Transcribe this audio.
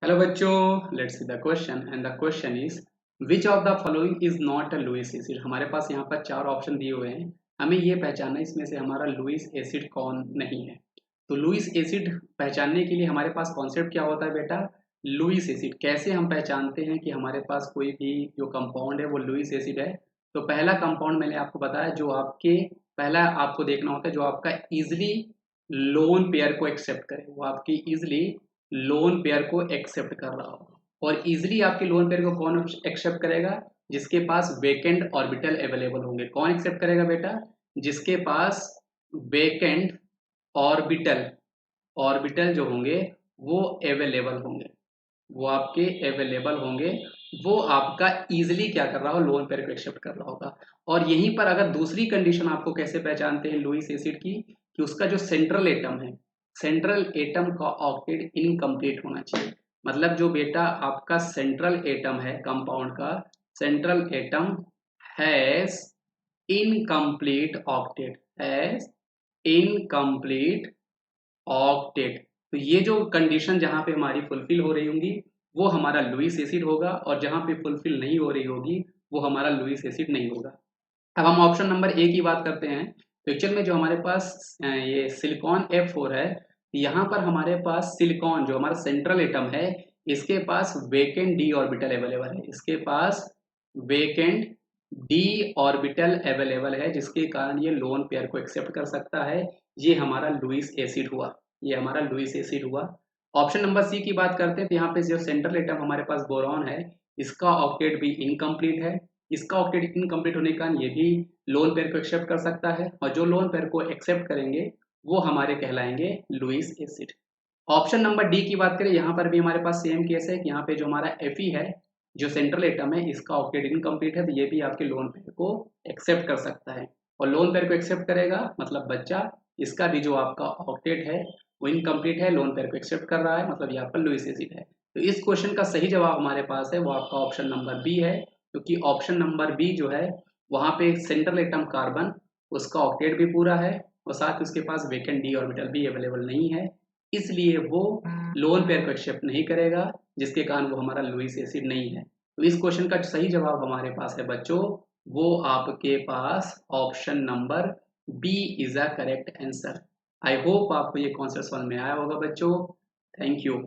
Hello बच्चों, let's see the question and the question is which of the following is not a Lewis acid. हमारे पास यहाँ पर चार ऑप्शन दिए हुए हैं। हमें ये पहचानना है इसमें से हमारा लुईस एसिड कौन नहीं है। तो लुईस एसिड पहचानने के लिए हमारे पास कॉन्सेप्ट क्या होता है बेटा? लुईस एसिड कैसे हम पहचानते हैं कि हमारे पास कोई भी जो कंपाउंड है वो लुईस एसिड है। तो पहला कंपाउंड मैंने आपको बताया, जो आपके पहला आपको देखना होता है जो आपका इजिली लोन पेयर को एक्सेप्ट करे, वो आपकी इजिली लोन पेयर को एक्सेप्ट कर रहा हो। और इजिली आपके लोन पेयर को कौन एक्सेप्ट करेगा? जिसके पास वेकेंट ऑर्बिटल अवेलेबल होंगे। कौन एक्सेप्ट करेगा बेटा? जिसके पास वेकेंट ऑर्बिटल ऑर्बिटल जो होंगे वो अवेलेबल होंगे, वो आपके अवेलेबल होंगे। वो आपका इजिली क्या कर रहा हो, लोन पेयर को एक्सेप्ट कर रहा होगा। और यहीं पर अगर दूसरी कंडीशन आपको कैसे पहचानते हैं लुईस एसिड की, कि उसका जो सेंट्रल एटम है, सेंट्रल एटम का ऑक्टेट इनकम्प्लीट होना चाहिए। मतलब जो बेटा आपका सेंट्रल एटम है कंपाउंड का, central atom has incomplete octet, has incomplete octet. तो ये जो कंडीशन जहां पे हमारी फुलफिल हो रही होंगी वो हमारा लुईस एसिड होगा, और जहां पे फुलफिल नहीं हो रही होगी वो हमारा लुईस एसिड नहीं होगा। अब हम ऑप्शन नंबर ए की बात करते हैं। पिक्चर में जो हमारे पास ये सिलिकॉन F4 है, यहाँ पर हमारे पास सिलिकॉन जो हमारा सेंट्रल एटम है, इसके पास वेकेंट डी ऑर्बिटल अवेलेबल है, इसके पास वेकेंट डी ऑर्बिटल अवेलेबल है, जिसके कारण ये लोन पेयर को एक्सेप्ट कर सकता है। ये हमारा लुईस एसिड हुआ, ये हमारा लुईस एसिड हुआ। ऑप्शन नंबर सी की बात करते हैं, तो यहाँ पे जो सेंट्रल एटम हमारे पास बोरॉन है, इसका ऑक्टेट भी इनकम्प्लीट है। इसका ऑक्टेट इनकम्प्लीट होने के कारण ये भी लोन पेयर को एक्सेप्ट कर सकता है, और जो लोन पेयर को एक्सेप्ट करेंगे वो हमारे कहलाएंगे Lewis acid. Option number D की बात करें, यहाँ पर भी हमारे पास सेम केस है कि यहाँ पे जो हमारा Fe है, जो सेंट्रल एटम है, इसका ऑक्टेट इनकम्प्लीट है, तो ये भी आपके लोन पेयर को एक्सेप्ट कर सकता है। और लोन पेयर को एक्सेप्ट करेगा मतलब बच्चा, इसका भी जो आपका ऑक्टेट है वो इनकम्प्लीट है, लोन पेयर को एक्सेप्ट कर रहा है, मतलब ये आपका लुईस एसिड है। तो इस क्वेश्चन का सही जवाब हमारे पास है वो आपका ऑप्शन नंबर बी है, क्योंकि ऑप्शन नंबर बी जो है वहाँ पे सेंट्रल एटम कार्बन, उसका ऑक्टेट भी पूरा है, और साथ ही उसके पास वेकेंट डी ऑर्बिटल भी अवेलेबल नहीं है, इसलिए वो लोन पेयर को एक्सेप्ट नहीं करेगा, जिसके कारण वो हमारा लुईस एसिड नहीं है। तो इस क्वेश्चन का सही जवाब हमारे पास है बच्चों, वो आपके पास option number B is a correct answer. I hope आपको ये कॉन्सेप्ट समझ में आया होगा बच्चों। Thank you.